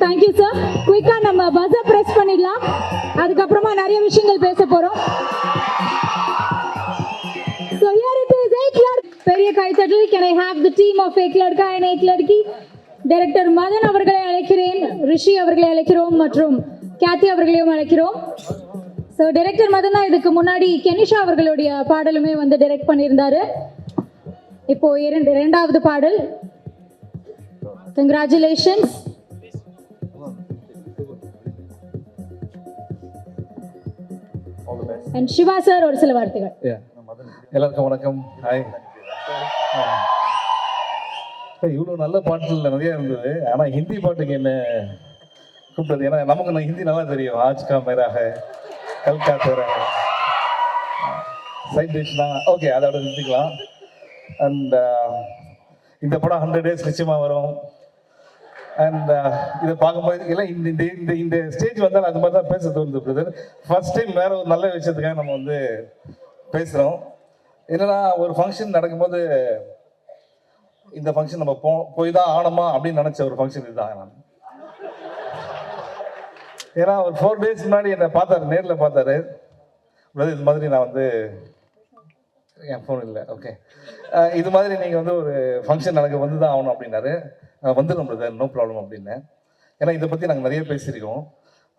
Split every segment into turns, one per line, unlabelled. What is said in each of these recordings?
Thank you sir. குயிக்கா நம்ம பஸ்ஸை பிரஸ் பண்ணிடலாம். அதுக்கப்புறமா நிறைய விஷயங்கள் பேச போறோம். So here it is, एक लड़का. பெரிய கைத்தட்டல். Can I have the team of एक लड़का and एक लड़की? டைரக்டர் மதன் அவர்களை அழைக்கிறேன், ரிஷி அவர்களை அழைக்கிறோம் மற்றும் கேத்தி அவர்களையும் அழைக்கிறோம். ஸோ டைரக்டர் மதன் தான் இதுக்கு முன்னாடி கெனிஷா அவர்களுடைய பாடலுமே வந்து டைரக்ட் பண்ணியிருந்தாரு. இப்போ இரண்டாவது பாடல். கங்க்ராச்சுலேஷன்ஸ். அண்ட் சிவா சார் ஒரு சில வார்த்தைகள்.
எல்லாருக்கும் வணக்கம். ஹாய். இவ்வளோ நல்ல பாட்டுல நிறைய இருந்தது. ஆனால் ஹிந்தி பாட்டுக்கு என்ன கூப்பிட்டது, ஏன்னா நமக்கு ஹிந்தி நல்லா தெரியும். ஆஜ்கா மேராக கல்கா தேரா சைட் டிஷ்னா ஓகே, அதோட நிறுத்திக்கலாம். அண்ட் இந்த படம் 100 days நிச்சயமாக வரும். அண்ட் இதை பார்க்கும்போது எல்லாம் இந்த ஸ்டேஜ் வந்தால் அது மாதிரி தான் பேச தோணுது பிரதர். ஃபர்ஸ்ட் டைம் வேற ஒரு நல்ல விஷயத்துக்காக நம்ம வந்து பேசுகிறோம். என்னன்னா ஒரு ஃபங்க்ஷன் நடக்கும்போது இந்த ஃபங்க்ஷன் நம்ம போய் தான் ஆனோமா அப்படின்னு நினச்ச ஒரு ஃபங்க்ஷன் இதுதான். நான் ஏன்னா ஒரு 4 days முன்னாடி என்னை பார்த்தாரு, நேரில் பார்த்தாரு. பிரதர் இது மாதிரி நான் வந்து என் ஃபோன் இல்லை, ஓகே இது மாதிரி நீங்கள் வந்து ஒரு ஃபங்க்ஷன் நடக்க வந்து தான் ஆகணும் அப்படின்னாரு. வந்துடும் பிரதர், நோ ப்ராப்ளம் அப்படின்னு. ஏன்னா இதை பற்றி நாங்கள் நிறைய பேசியிருக்கோம்.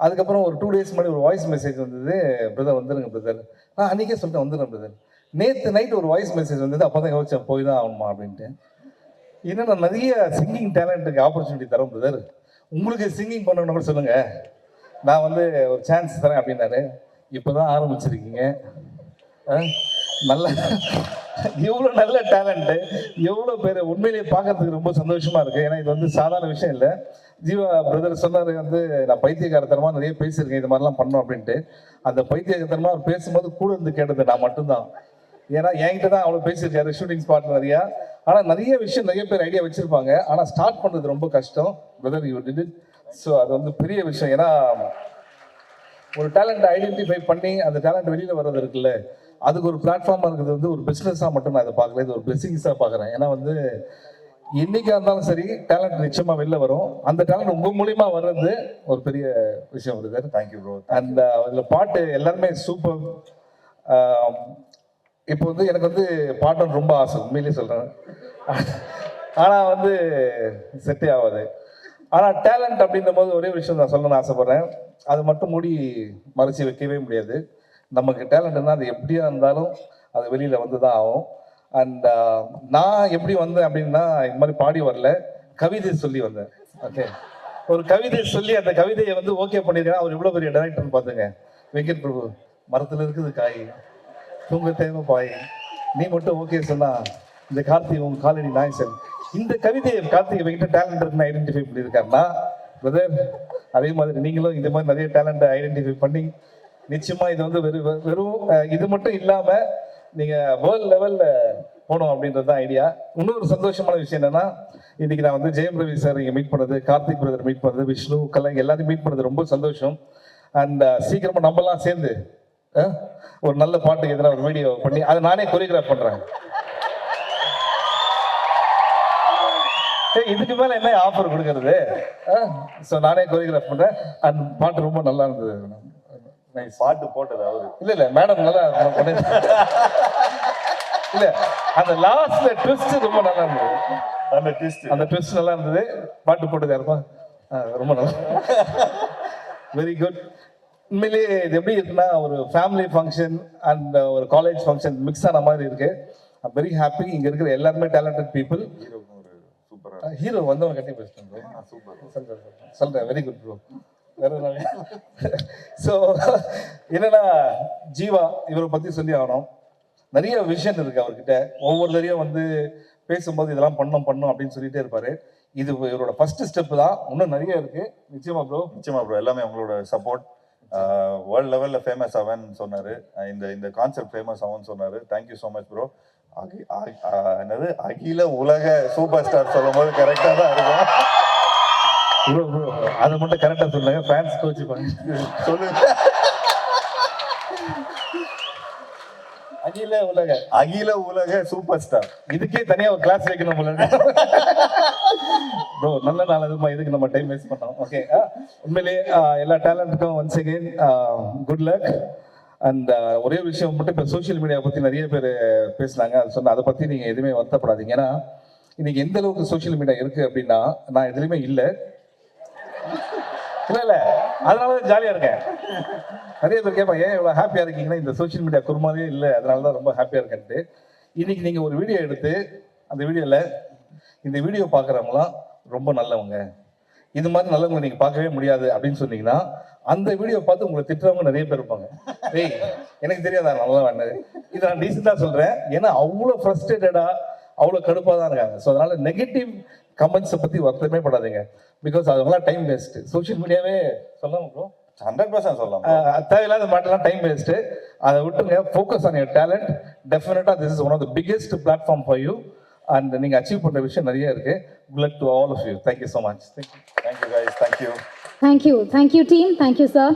அதுக்கப்புறம் ஒரு 2 days முன்னாடி ஒரு வாய்ஸ் மெசேஜ் வந்தது, பிரதர் வந்துடுங்க பிரதர். நான் அன்றைக்கே சொல்லிட்டேன் வந்துடுறேன் பிரதர். நேற்று நைட் ஒரு வாய்ஸ் மெசேஜ் வந்தது, அப்போ தான் யோசிச்சேன் போய் தான் ஆகணுமா அப்படின்ட்டு. ஏன்னா நான் நிறைய சிங்கிங் டேலண்ட்டுக்கு ஆப்பர்ச்சுனிட்டி தரோம் பிரதர், உங்களுக்கு சிங்கிங் பண்ணணும்னு கூட சொல்லுங்கள், நான் வந்து ஒரு சான்ஸ் தரேன் அப்படின்னாரு. இப்போ தான் ஆரம்பிச்சிருக்கீங்க. நல்ல எவ்வளோ நல்ல டேலண்ட்டு, எவ்வளோ பேர் உண்மையிலேயே பார்க்கறதுக்கு ரொம்ப சந்தோஷமாக இருக்குது. ஏன்னா இது வந்து சாதாரண விஷயம் இல்லை. ஜீவா பிரதர் சொன்னார் வந்து நான் பைத்தியக்காரத்தனமாக நிறைய பேசியிருக்கேன் இது மாதிரிலாம் பண்ணோம் அப்படின்ட்டு. அந்த பைத்தியக்காரத்தனமாக அவர் பேசும்போது கூட இருந்து கேட்டது நான் மட்டும்தான். ஏன்னா என்கிட்ட தான் அவ்வளோ பேசியிருக்காரு ஷூட்டிங் ஸ்பாட் நிறையா. ஆனால் நிறைய விஷயம் நிறைய பேர் ஐடியா வச்சுருப்பாங்க, ஆனால் ஸ்டார்ட் பண்ணுறது ரொம்ப கஷ்டம். Brother you did it. So அது வந்து பெரிய விஷயம். ஏன்னா ஒரு டேலண்ட்டை ஐடென்டிஃபை பண்ணி அந்த டேலண்ட் வெளியில் வர்றது இருக்குல்ல, அதுக்கு ஒரு பிளாட்ஃபார்மாக இருக்கிறது வந்து ஒரு பிஸ்னஸாக மட்டும் நான் இதை பார்க்கல, இது ஒரு பிளெஸிங்ஸாக பார்க்குறேன். ஏன்னா வந்து என்னைக்காக இருந்தாலும் சரி டேலண்ட் நிச்சயமாக வெளில வரும். அந்த டேலண்ட் உங்கள் மூலியமா வர்றது ஒரு பெரிய விஷயம் வருது. Thank you bro. அண்ட் அதில் பாட்டு எல்லாருமே சூப்பர். இப்போ வந்து எனக்கு வந்து பாட்டு ரொம்ப ஆசை, உண்மையிலேயே சொல்கிறேன். ஆனால் வந்து செட்டே ஆகாது. ஆனால் டேலண்ட் அப்படின்ற போது ஒரே விஷயம் நான் சொல்லணும்னு ஆசைப்பட்றேன், அது மட்டும் மூடி மறைச்சி வைக்கவே முடியாது. நமக்கு டேலண்ட்னா அது எப்படியா இருந்தாலும் அது வெளியில் வந்து தான் ஆகும். அண்ட் நான் எப்படி வந்தேன் அப்படின்னா இது மாதிரி பாடி வரல, கவிதை சொல்லி வந்தேன். ஓகே, ஒரு கவிதை சொல்லி அந்த கவிதையை வந்து ஓகே பண்ணியிருக்கேன். அவர் இவ்வளோ பெரிய டைரக்டர்னு பார்த்துங்க. வெங்கட் பிரபு, மரத்தில் இருக்குது காய், தூங்க தேவை பாய், நீ மட்டும் ஓகே சொன்னா இந்த கார்த்திக் உங்க காலடி நாய் சார். இந்த கவிதையை கார்த்திக் வெங்கிட்ட டேலண்ட் இருக்குன்னு ஐடென்டிஃபை பண்ணியிருக்காருன்னா பிரதர், அதே மாதிரி நீங்களும் இந்த மாதிரி நிறைய டேலண்ட்டை ஐடென்டிஃபை பண்ணி நிச்சயமா இது வந்து வெறும் இது மட்டும் இல்லாம நீங்க வேர்ல்ட் லெவல்ல போகணும் அப்படின்றது தான் ஐடியா. இன்னொரு சந்தோஷமான விஷயம் என்னன்னா, இன்னைக்கு நான் வந்து ஜெயம் ரவி சார் இங்கே மீட் பண்ணது, கார்த்திக் பிரதர் மீட் பண்ணது, விஷ்ணு கலை எல்லாத்தையும் மீட் பண்ணது ரொம்ப சந்தோஷம். அண்ட் சீக்கிரமா நம்மலாம் சேர்ந்து ஒரு நல்ல பாட்டுக்கு எதிராக ஒரு வீடியோ பண்ணி அதை நானே கொரியோகிராஃப் பண்றேன். இதுக்கு மேல என்ன ஆஃபர் கொடுக்கறது? ஸோ நானே கொரியோகிராஃப் பண்றேன். அண்ட் பாட்டு ரொம்ப நல்லா இருந்தது.
பாட்டு போட்டது அவரு
இல்ல மேடம் நல்லா இல்ல, அந்த லாஸ்ட்ல ட்விஸ்ட் ரொம்ப நல்லா இருந்தது. அந்த ட்விஸ்ட் நல்லா இருந்தது. பாட்டு போட்டது யாருப்பா? ரொம்ப நல்லா, வெரி குட். உண்மையிலேயே இது எப்படி இருக்குன்னா ஒரு ஃபேமிலி ஃபங்க்ஷன் அண்ட் ஒரு காலேஜ் ஃபங்க்ஷன் மிக்ஸ் ஆன மாதிரி இருக்கு. I'm very happy. இங்க இருக்கிற எல்லாருமே டேலண்டட் பீப்புள். ஹீரோ வந்தவங்க கட்டி பேசுறேன். சொல்றேன், வெரி குட் ப்ரோ. ஸோ என்னன்னா ஜீவா இவரை பத்தி சொல்லி ஆகணும். நிறைய விஷயம் இருக்கு அவர்கிட்ட. ஒவ்வொரு தரையும் வந்து பேசும்போது இதெல்லாம் பண்ணோம் அப்படின்னு சொல்லிட்டே இருப்பாரு. இது இவரோட ஃபர்ஸ்ட் ஸ்டெப் தான், இன்னும் நிறைய இருக்கு. நிச்சயமா ப்ரோ,
நிச்சயமா ப்ரோ. எல்லாமே உங்களோட சப்போர்ட். வேர்ல்ட் லெவல்ல ஃபேமஸ் ஆவன் சொன்னாரு, இந்த கான்செப்ட் ஃபேமஸ் ஆகும்னு சொன்னாரு. Thank you so much bro. என்னது அகில உலக சூப்பர் ஸ்டார் சொல்லும் போது கரெக்டா தான் இருக்கும்.
அதை மட்டும் கரெக்டா சொல்லுங்க, ஃபேன்ஸ் கோச்சுப்பாங்க.
சொல்லுங்க.
அகில உலக
சூப்பர் ஸ்டார்.
இதுக்கே தனியா ஒரு கிளாஸ் வைக்கணும் போல. ப்ரோ நல்ல நாள் அதுமா இதுக்கு நம்ம டைம் வேஸ்ட் பண்ணோம். ஓகே, உண்மையிலேயே எல்லா டேலண்ட்டுக்கும் once again good luck. And ஒரே விஷயம் மட்டும், இப்போ சோஷியல் மீடியா பற்றி நிறைய பேர் பேசுனாங்க. அது சொன்ன அதை பற்றி நீங்கள் எதுவுமே வருத்தப்படாதீங்க. ஏன்னா இன்னைக்கு எந்த அளவுக்கு சோஷியல் மீடியா இருக்குது அப்படின்னா, நான் எதுலையுமே இல்லை இல்லை அதனால தான் ஜாலியாக இருக்கேன். நிறைய பேர் கேட்பாங்க, ஏன் இவ்வளோ ஹாப்பியாக இருக்கீங்கன்னா, இந்த சோஷியல் மீடியா குருமாவே இல்லை, அதனால தான் ரொம்ப ஹாப்பியாக இருக்கேன்ட்டு. இன்னைக்கு நீங்கள் ஒரு வீடியோ எடுத்து அந்த வீடியோவில் இந்த வீடியோ பார்க்குறவங்களாம் ரொம்ப நல்லவங்க, இது மாதிரி நல்லவங்களை நீங்கள் பார்க்கவே முடியாது அப்படின்னு சொன்னீங்கன்னா, அந்த வீடியோ பார்த்து உங்களை திட்டுறவங்க நிறைய பேர் இருப்பாங்க. ஏய் எனக்கு தெரியாதா நல்லா வேணது, இதை நான் டீசெண்டாக சொல்கிறேன். ஏன்னா அவ்வளோ ஃப்ரஸ்ட்ரேட்டடாக அவ்வளோ கடுப்பாக தான் இருக்காங்க. ஸோ அதனால் நெகட்டிவ் கமெண்ட்ஸை பற்றி வருத்தமே படாதீங்க. பிகாஸ் அதுங்களாம் டைம் வேஸ்ட்டு. சோஷியல் மீடியாவே சொல்லலாம் ப்ரோ,
100% சொல்லலாம்.
தேவையில்லாத மாட்டெல்லாம் டைம் வேஸ்ட்டு. அதை விட்டுங்க, ஃபோக்கஸ் ஆன் யுவர் டேலண்ட். டெஃபினட்டாக this is one of the biggest platform for you. And நீங்கள் அச்சீவ் பண்ணுற விஷயம் நிறைய இருக்குது. Good luck to all of you. Thank you so much.
Thank you guys. Thank you.
Thank you team. Thank you, sir.